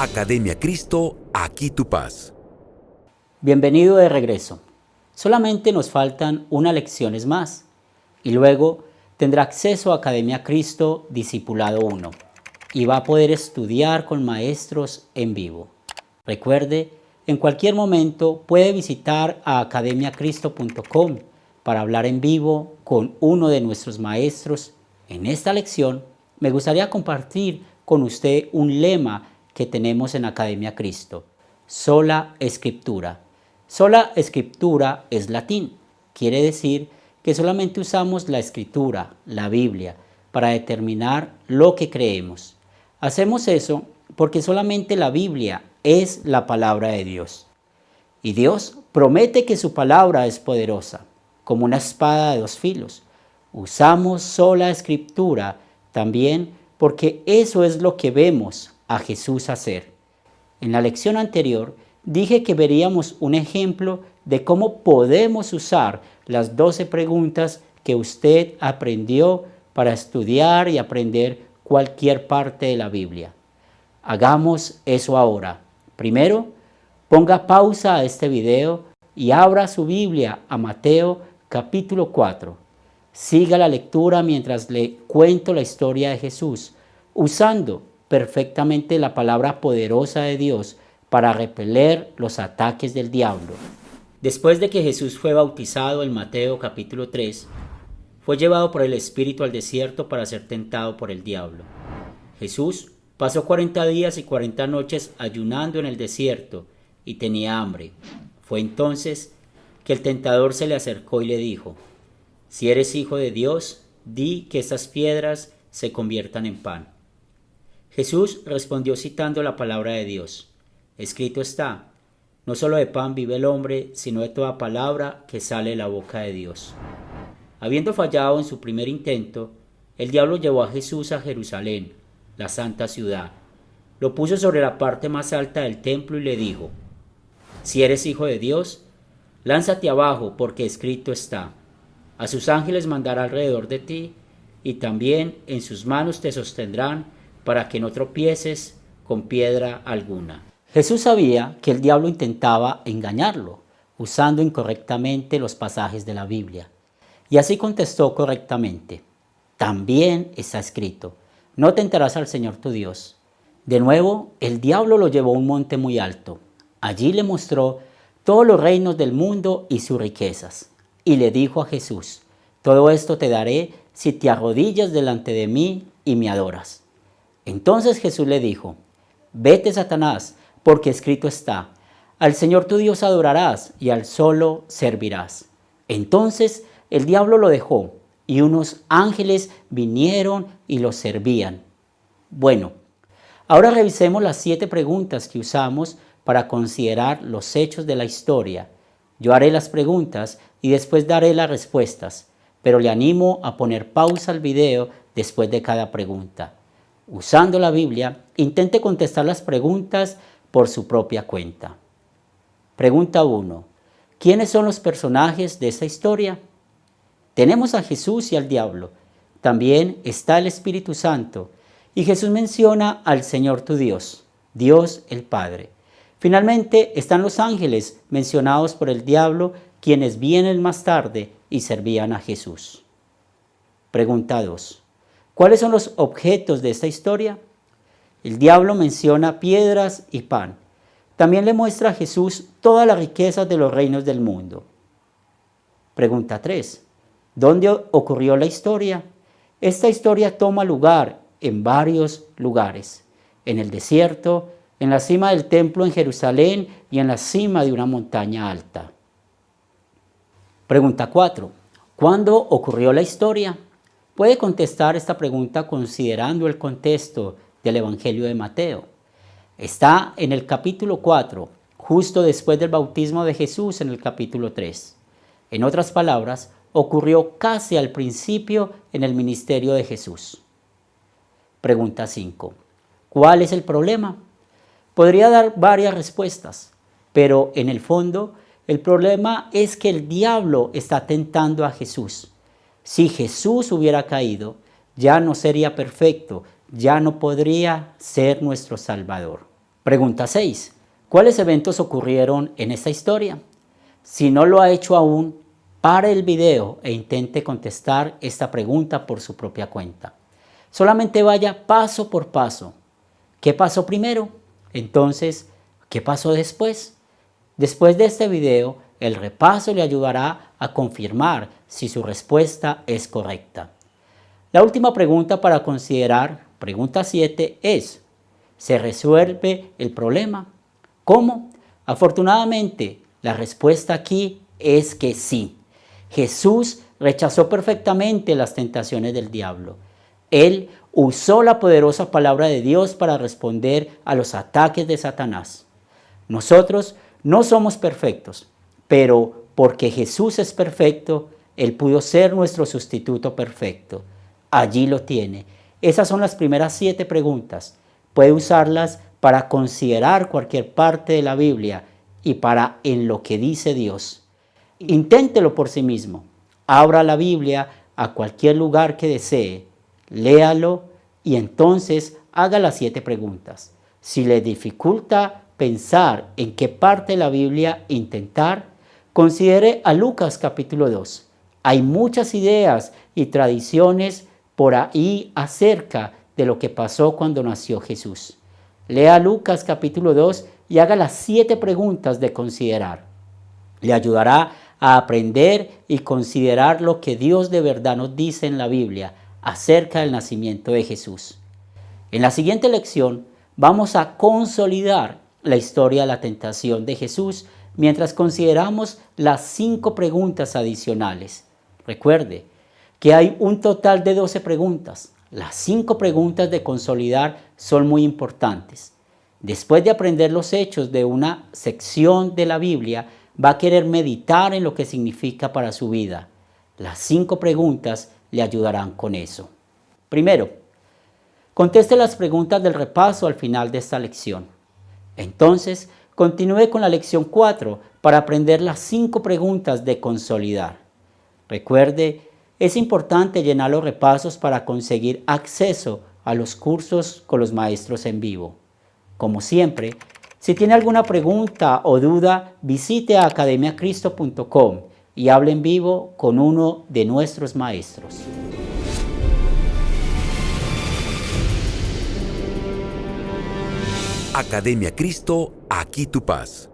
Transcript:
Academia Cristo, aquí tu paz. Bienvenido de regreso. Solamente nos faltan unas lecciones más y luego tendrá acceso a Academia Cristo Discipulado 1 y va a poder estudiar con maestros en vivo. Recuerde, en cualquier momento puede visitar a academiacristo.com para hablar en vivo con uno de nuestros maestros. En esta lección me gustaría compartir con usted un lema que tenemos en Academia Cristo: sola escritura. Sola escritura es latín. Quiere decir que solamente usamos la escritura, la Biblia, para determinar lo que creemos. Hacemos eso porque solamente la Biblia es la palabra de Dios. Y Dios promete que su palabra es poderosa, como una espada de dos filos. Usamos sola escritura también porque eso es lo que vemos a Jesús hacer. En la lección anterior dije que veríamos un ejemplo de cómo podemos usar las 12 preguntas que usted aprendió para estudiar y aprender cualquier parte de la Biblia. Hagamos eso ahora. Primero, ponga pausa a este video y abra su Biblia a Mateo capítulo 4. Siga la lectura mientras le cuento la historia de Jesús, usando perfectamente la palabra poderosa de Dios para repeler los ataques del diablo. Después de que Jesús fue bautizado en Mateo capítulo 3, fue llevado por el Espíritu al desierto para ser tentado por el diablo. Jesús pasó 40 días y 40 noches ayunando en el desierto y tenía hambre. Fue entonces que el tentador se le acercó y le dijo: si eres hijo de Dios, di que estas piedras se conviertan en pan. Jesús respondió citando la palabra de Dios: escrito está, no solo de pan vive el hombre, sino de toda palabra que sale de la boca de Dios. Habiendo fallado en su primer intento, el diablo llevó a Jesús a Jerusalén, la santa ciudad. Lo puso sobre la parte más alta del templo y le dijo: si eres hijo de Dios, lánzate abajo, porque escrito está, a sus ángeles mandará alrededor de ti, y también en sus manos te sostendrán, para que no tropieces con piedra alguna. Jesús sabía que el diablo intentaba engañarlo, usando incorrectamente los pasajes de la Biblia. Y así contestó correctamente: también está escrito, no tentarás al Señor tu Dios. De nuevo, el diablo lo llevó a un monte muy alto. Allí le mostró todos los reinos del mundo y sus riquezas. Y le dijo a Jesús: todo esto te daré si te arrodillas delante de mí y me adoras. Entonces Jesús le dijo: vete, Satanás, porque escrito está, al Señor tu Dios adorarás y al solo servirás. Entonces el diablo lo dejó y unos ángeles vinieron y lo servían. Bueno, ahora revisemos las 7 preguntas que usamos para considerar los hechos de la historia. Yo haré las preguntas y después daré las respuestas, pero le animo a poner pausa al video después de cada pregunta. Usando la Biblia, intente contestar las preguntas por su propia cuenta. Pregunta 1. ¿Quiénes son los personajes de esta historia? Tenemos a Jesús y al diablo. También está el Espíritu Santo. Y Jesús menciona al Señor tu Dios, Dios el Padre. Finalmente están los ángeles mencionados por el diablo, quienes vienen más tarde y servían a Jesús. Pregunta 2. ¿Cuáles son los objetos de esta historia? El diablo menciona piedras y pan. También le muestra a Jesús todas las riquezas de los reinos del mundo. Pregunta 3. ¿Dónde ocurrió la historia? Esta historia toma lugar en varios lugares: en el desierto, en la cima del templo en Jerusalén y en la cima de una montaña alta. Pregunta 4. ¿Cuándo ocurrió la historia? Puede contestar esta pregunta considerando el contexto del Evangelio de Mateo. Está en el capítulo 4, justo después del bautismo de Jesús en el capítulo 3. En otras palabras, ocurrió casi al principio en el ministerio de Jesús. Pregunta 5. ¿Cuál es el problema? Podría dar varias respuestas, pero en el fondo, el problema es que el diablo está tentando a Jesús. Si Jesús hubiera caído, ya no sería perfecto, ya no podría ser nuestro Salvador. Pregunta 6. ¿Cuáles eventos ocurrieron en esta historia? Si no lo ha hecho aún, pare el video e intente contestar esta pregunta por su propia cuenta. Solamente vaya paso por paso. ¿Qué pasó primero? Entonces, ¿qué pasó después? Después de este video, el repaso le ayudará a confirmar si su respuesta es correcta. La última pregunta para considerar, pregunta 7, es: ¿se resuelve el problema? ¿Cómo? Afortunadamente, la respuesta aquí es que sí. Jesús rechazó perfectamente las tentaciones del diablo. Él usó la poderosa palabra de Dios para responder a los ataques de Satanás. Nosotros no somos perfectos, pero porque Jesús es perfecto, Él pudo ser nuestro sustituto perfecto. Allí lo tiene. Esas son las primeras 7 preguntas. Puede usarlas para considerar cualquier parte de la Biblia y para en lo que dice Dios. Inténtelo por sí mismo. Abra la Biblia a cualquier lugar que desee, léalo y entonces haga las 7 preguntas. Si le dificulta pensar en qué parte de la Biblia intentar, considere a Lucas capítulo 2. Hay muchas ideas y tradiciones por ahí acerca de lo que pasó cuando nació Jesús. Lea Lucas capítulo 2 y haga las 7 preguntas de considerar. Le ayudará a aprender y considerar lo que Dios de verdad nos dice en la Biblia acerca del nacimiento de Jesús. En la siguiente lección vamos a consolidar la historia de la tentación de Jesús mientras consideramos las 5 preguntas adicionales. Recuerde que hay un total de 12 preguntas. Las 5 preguntas de consolidar son muy importantes. Después de aprender los hechos de una sección de la Biblia, va a querer meditar en lo que significa para su vida. Las 5 preguntas le ayudarán con eso. Primero, conteste las preguntas del repaso al final de esta lección. Entonces, continúe con la lección 4 para aprender las 5 preguntas de consolidar. Recuerde, es importante llenar los repasos para conseguir acceso a los cursos con los maestros en vivo. Como siempre, si tiene alguna pregunta o duda, visite a academiacristo.com y hable en vivo con uno de nuestros maestros. Academia Cristo, aquí tu paz.